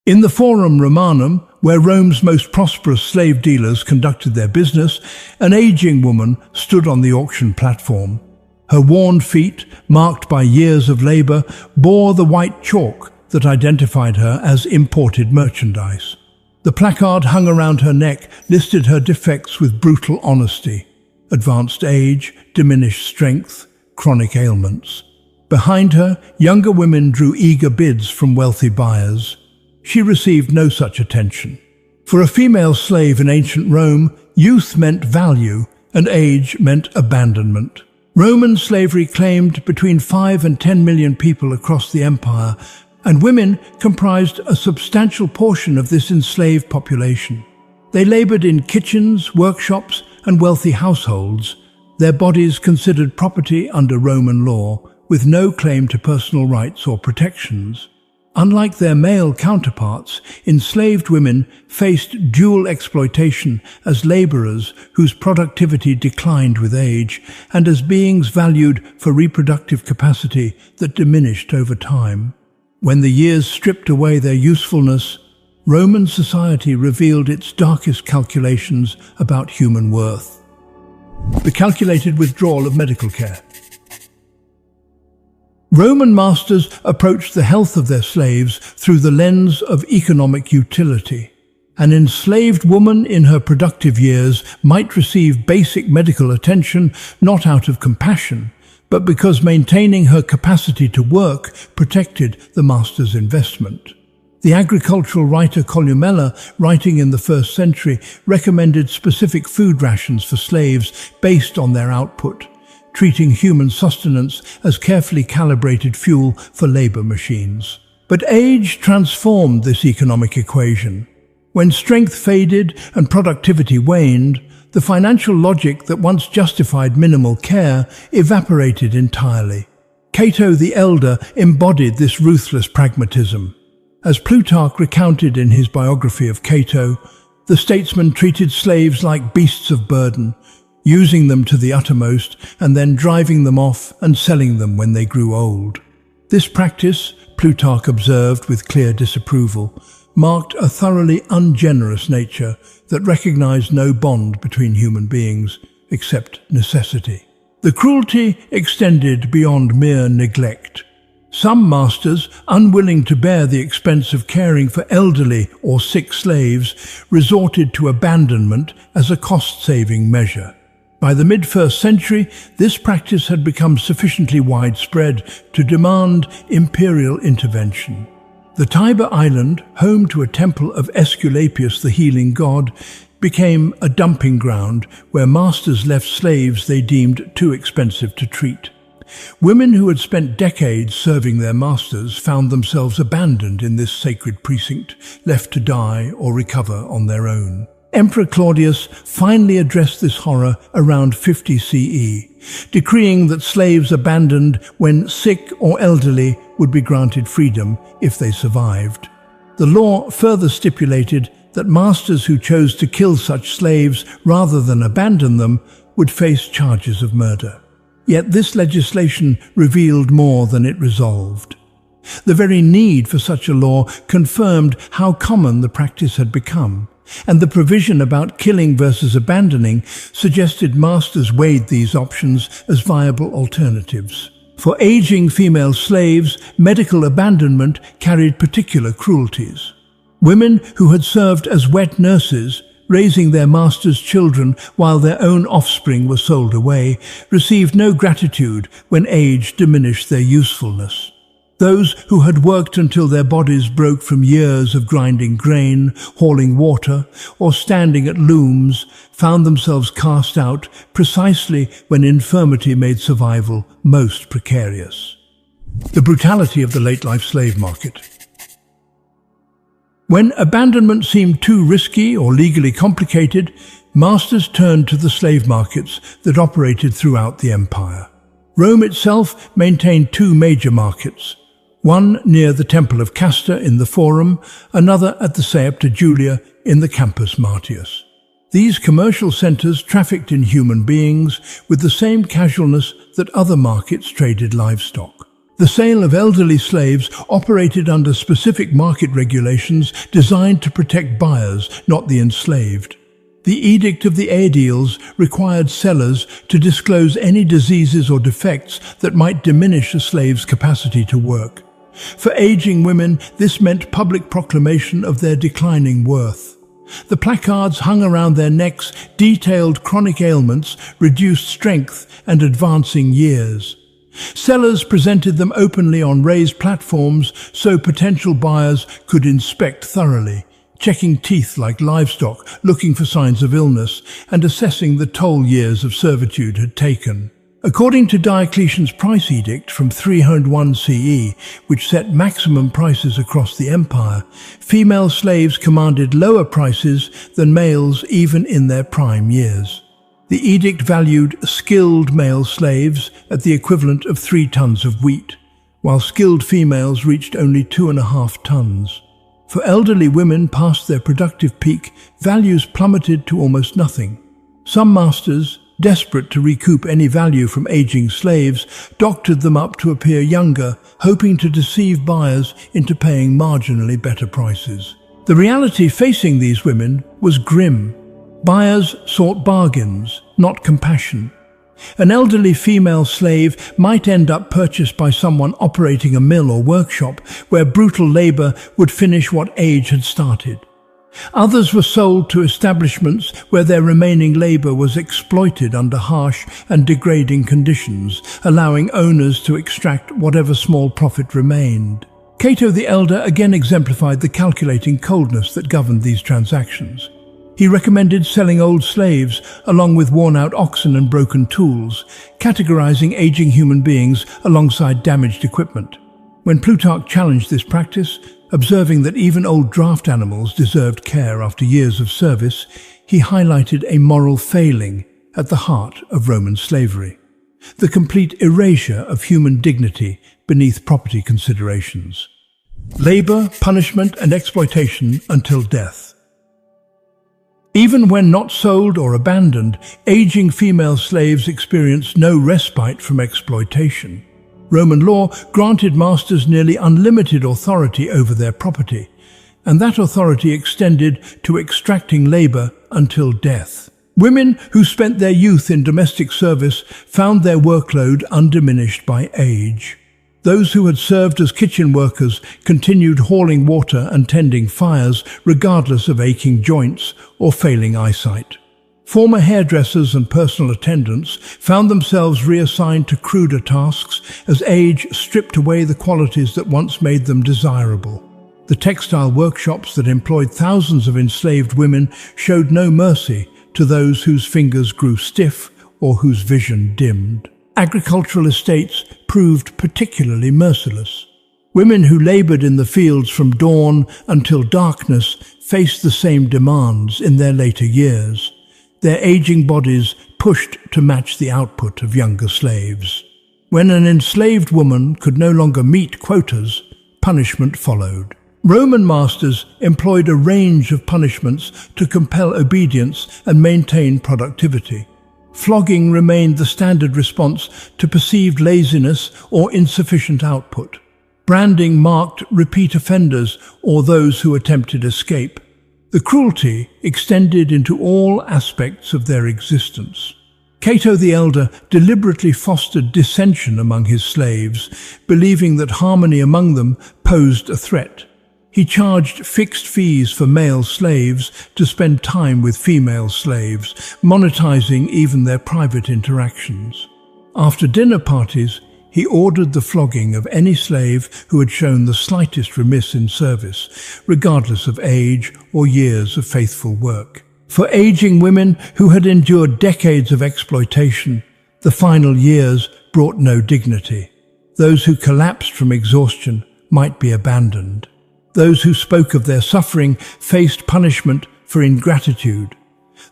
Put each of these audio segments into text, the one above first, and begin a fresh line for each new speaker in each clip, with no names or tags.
In the Forum Romanum, where Rome's most prosperous slave dealers conducted their business, an aging woman stood on the auction platform. Her worn feet, marked by years of labor, bore the white chalk that identified her as imported merchandise. The placard hung around her neck listed her defects with brutal honesty: advanced age, diminished strength, chronic ailments. Behind her, younger women drew eager bids from wealthy buyers. She received no such attention. For a female slave in ancient Rome, youth meant value and age meant abandonment. Roman slavery claimed between 5 and 10 million people across the empire, and women comprised a substantial portion of this enslaved population. They labored in kitchens, workshops, and wealthy households, their bodies considered property under Roman law, with no claim to personal rights or protections. Unlike their male counterparts, enslaved women faced dual exploitation as laborers whose productivity declined with age, and as beings valued for reproductive capacity that diminished over time. When the years stripped away their usefulness, Roman society revealed its darkest calculations about human worth. The calculated withdrawal of medical care. Roman masters approached the health of their slaves through the lens of economic utility. An enslaved woman in her productive years might receive basic medical attention not out of compassion, but because maintaining her capacity to work protected the master's investment. The agricultural writer Columella, writing in the 1st century, recommended specific food rations for slaves based on their output, treating human sustenance as carefully calibrated fuel for labor machines. But age transformed this economic equation. When strength faded and productivity waned, the financial logic that once justified minimal care evaporated entirely. Cato the Elder embodied this ruthless pragmatism. As Plutarch recounted in his biography of Cato, the statesman treated slaves like beasts of burden, using them to the uttermost and then driving them off and selling them when they grew old. This practice, Plutarch observed with clear disapproval, marked a thoroughly ungenerous nature that recognized no bond between human beings except necessity. The cruelty extended beyond mere neglect. Some masters, unwilling to bear the expense of caring for elderly or sick slaves, resorted to abandonment as a cost-saving measure. By the mid-1st century, this practice had become sufficiently widespread to demand imperial intervention. The Tiber island, home to a temple of Aesculapius the healing god, became a dumping ground where masters left slaves they deemed too expensive to treat. Women who had spent decades serving their masters found themselves abandoned in this sacred precinct, left to die or recover on their own. Emperor Claudius finally addressed this horror around 50 CE, decreeing that slaves abandoned when sick or elderly would be granted freedom if they survived. The law further stipulated that masters who chose to kill such slaves rather than abandon them would face charges of murder. Yet this legislation revealed more than it resolved. The very need for such a law confirmed how common the practice had become, and the provision about killing versus abandoning suggested masters weighed these options as viable alternatives. For aging female slaves, medical abandonment carried particular cruelties. Women who had served as wet nurses, raising their masters' children while their own offspring were sold away, received no gratitude when age diminished their usefulness. Those who had worked until their bodies broke from years of grinding grain, hauling water, or standing at looms found themselves cast out precisely when infirmity made survival most precarious. The brutality of the late-life slave market. When abandonment seemed too risky or legally complicated, masters turned to the slave markets that operated throughout the empire. Rome itself maintained two major markets, one near the Temple of Castor in the Forum, another at the Saepta Julia in the Campus Martius. These commercial centers trafficked in human beings with the same casualness that other markets traded livestock. The sale of elderly slaves operated under specific market regulations designed to protect buyers, not the enslaved. The Edict of the Aediles required sellers to disclose any diseases or defects that might diminish a slave's capacity to work. For aging women, this meant public proclamation of their declining worth. The placards hung around their necks detailed chronic ailments, reduced strength, and advancing years. Sellers presented them openly on raised platforms so potential buyers could inspect thoroughly, checking teeth like livestock, looking for signs of illness, and assessing the toll years of servitude had taken. According to Diocletian's price edict from 301 CE, which set maximum prices across the empire, female slaves commanded lower prices than males even in their prime years. The edict valued skilled male slaves at the equivalent of 3 tons of wheat, while skilled females reached only 2.5 tons. For elderly women past their productive peak, values plummeted to almost nothing. Some masters, desperate to recoup any value from aging slaves, doctored them up to appear younger, hoping to deceive buyers into paying marginally better prices. The reality facing these women was grim. Buyers sought bargains, not compassion. An elderly female slave might end up purchased by someone operating a mill or workshop where brutal labor would finish what age had started. Others were sold to establishments where their remaining labor was exploited under harsh and degrading conditions, allowing owners to extract whatever small profit remained. Cato the Elder again exemplified the calculating coldness that governed these transactions. He recommended selling old slaves along with worn-out oxen and broken tools, categorizing aging human beings alongside damaged equipment. When Plutarch challenged this practice, observing that even old draft animals deserved care after years of service, he highlighted a moral failing at the heart of Roman slavery: the complete erasure of human dignity beneath property considerations. Labor, punishment, and exploitation until death. Even when not sold or abandoned, aging female slaves experienced no respite from exploitation. Roman law granted masters nearly unlimited authority over their property, and that authority extended to extracting labor until death. Women who spent their youth in domestic service found their workload undiminished by age. Those who had served as kitchen workers continued hauling water and tending fires regardless of aching joints or failing eyesight. Former hairdressers and personal attendants found themselves reassigned to cruder tasks as age stripped away the qualities that once made them desirable. The textile workshops that employed thousands of enslaved women showed no mercy to those whose fingers grew stiff or whose vision dimmed. Agricultural estates proved particularly merciless. Women who labored in the fields from dawn until darkness faced the same demands in their later years, their aging bodies pushed to match the output of younger slaves. When an enslaved woman could no longer meet quotas, punishment followed. Roman masters employed a range of punishments to compel obedience and maintain productivity. Flogging remained the standard response to perceived laziness or insufficient output. Branding marked repeat offenders or those who attempted escape. The cruelty extended into all aspects of their existence. Cato the Elder deliberately fostered dissension among his slaves, believing that harmony among them posed a threat. He charged fixed fees for male slaves to spend time with female slaves, monetizing even their private interactions. After dinner parties, he ordered the flogging of any slave who had shown the slightest remiss in service, regardless of age or years of faithful work. For aging women who had endured decades of exploitation, the final years brought no dignity. Those who collapsed from exhaustion might be abandoned. Those who spoke of their suffering faced punishment for ingratitude.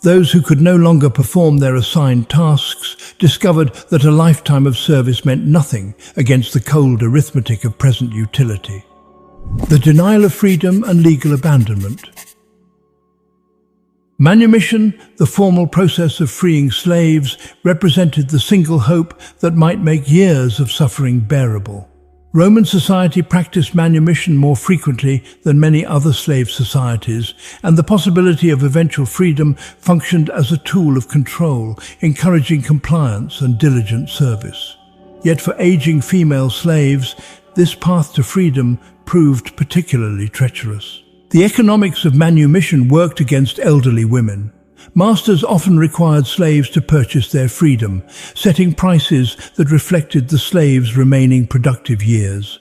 Those who could no longer perform their assigned tasks discovered that a lifetime of service meant nothing against the cold arithmetic of present utility. The denial of freedom and legal abandonment. Manumission, the formal process of freeing slaves, represented the single hope that might make years of suffering bearable. Roman society practiced manumission more frequently than many other slave societies, and the possibility of eventual freedom functioned as a tool of control, encouraging compliance and diligent service. Yet for aging female slaves, this path to freedom proved particularly treacherous. The economics of manumission worked against elderly women. Masters often required slaves to purchase their freedom, setting prices that reflected the slave's remaining productive years.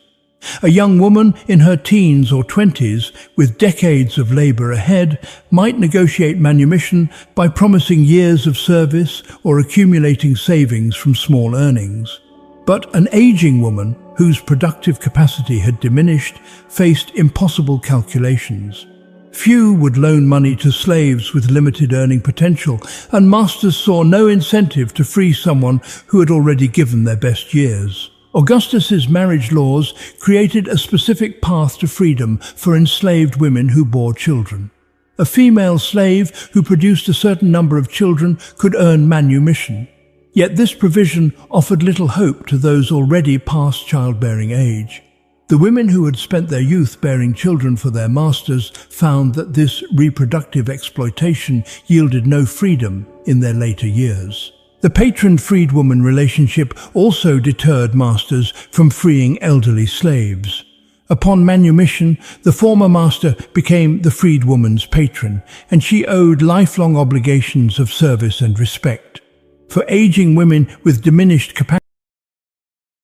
A young woman in her teens or 20s, with decades of labor ahead, might negotiate manumission by promising years of service or accumulating savings from small earnings. But an aging woman, whose productive capacity had diminished, faced impossible calculations. Few would loan money to slaves with limited earning potential, and masters saw no incentive to free someone who had already given their best years. Augustus's marriage laws created a specific path to freedom for enslaved women who bore children. A female slave who produced a certain number of children could earn manumission. Yet this provision offered little hope to those already past childbearing age. The women who had spent their youth bearing children for their masters found that this reproductive exploitation yielded no freedom in their later years. The patron-freedwoman relationship also deterred masters from freeing elderly slaves. Upon manumission, the former master became the freedwoman's patron, and she owed lifelong obligations of service and respect. For aging women with diminished capacity,